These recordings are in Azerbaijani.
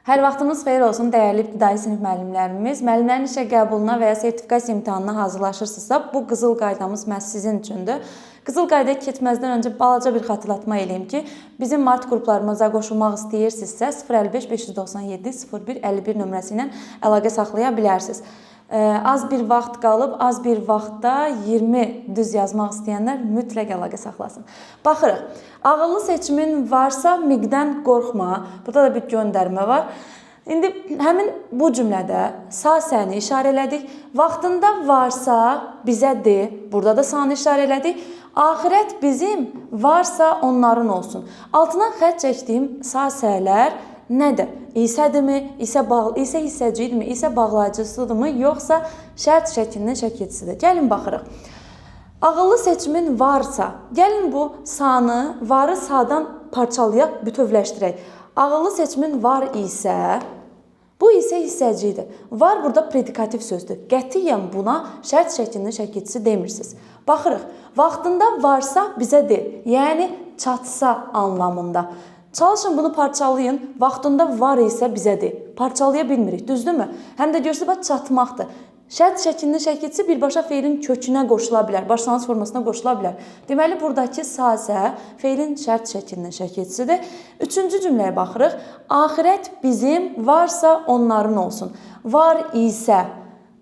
Hər vaxtınız xeyir olsun, dəyərli ibtidai sinif müəllimlərimiz. Müəllimlərin işə qəbuluna və ya sertifikasiya imtahanına hazırlaşırsınızsa, bu qızıl qaydamız məhz sizin üçündür. Qızıl qaydaya keçməzdən öncə balaca bir xatırlatma eləyim ki, bizim mart qruplarımıza qoşulmaq istəyirsinizsə 055 597 01 51 nömrəsi ilə əlaqə saxlaya bilərsiniz. Az bir vaxt qalıb, az bir vaxtda 20 düz yazmaq istəyənlər mütləq əlaqə saxlasın. Baxırıq, ağıllı seçimin varsa miqdən qorxma. Burada da bir göndərmə var. İndi həmin bu cümlədə sağ səni işarə elədik. Vaxtında varsa bizə de. Burada da sağını işarə elədik. Axirət bizim varsa onların olsun. Altına xətt çəkdiyim sağ səylər nədir? İsədirmi, isə hissəcidirmi, isə bağlayıcısıdırmı, yoxsa şərt şəklinin şəkilçisidir? Gəlin baxırıq. Ağıllı seçimin varsa, gəlin bu sanı, varı sağdan parçalayaq, bütövləşdirək. Ağıllı seçimin var isə, bu isə hissəcidir. Var burada predikativ sözdür. Qətiyyən buna şərt şəklinin şəkilçisi demirsiniz. Baxırıq, vaxtında varsa bizə de, yəni çatsa anlamında. Çalışın bunu parçalayın, vaxtında var isə bizə de. Parçalaya bilmirik, düzdürmü? Həm də görsək, çatmaqdır. Şərt şəklinin şəkilçisi birbaşa feilin kökünə qoşula bilər, başlanğıc formasına qoşula bilər. Deməli, buradakı sasə feilin şərt şəklinin şəkilçisidir. Üçüncü cümləyə baxırıq. Axirət bizim varsa onların olsun. Var isə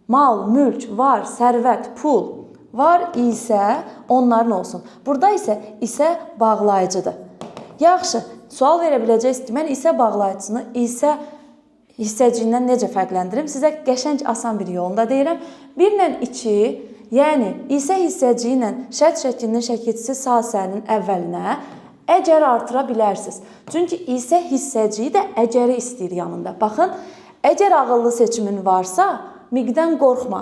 mal, mülk, var, sərvət, pul. Var isə onların olsun. Burada isə bağlayıcıdır. Yaxşı, sual verə biləcəksiniz ki, mən isə bağlayıcısını isə hissəciyindən necə fərqləndirim? Sizə qəşəng, asan bir yolunda deyirəm. 1 ilə 2, yəni isə hissəciyi ilə şərt şəklinin şəkilçisi sahənin əvvəlinə əgər artıra bilərsiniz. Çünki isə hissəciyi də əgəri istəyir yanında. Baxın, əgər ağıllı seçimin varsa, miqdən qorxma.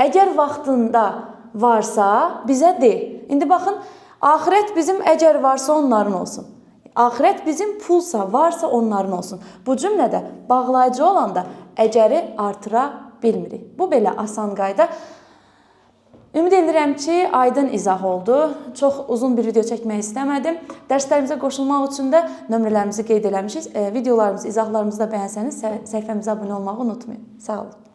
Əgər vaxtında varsa, bizə de. İndi baxın, axirət bizim əgər varsa onların olsun. Axirət bizim pulsa, varsa onların olsun. Bu cümlədə bağlayıcı olanda əgəri artıra bilmirik. Bu belə asan qayda. Ümid edirəm ki, aydın izah oldu. Çox uzun bir video çəkmək istəmədim. Dərslərimizə qoşulmaq üçün də nömrələrimizi qeyd eləmişik. Videolarımızı, izahlarımızı da bəyənsəniz, səhifəmizə abunə olmağı unutmayın. Sağ olun.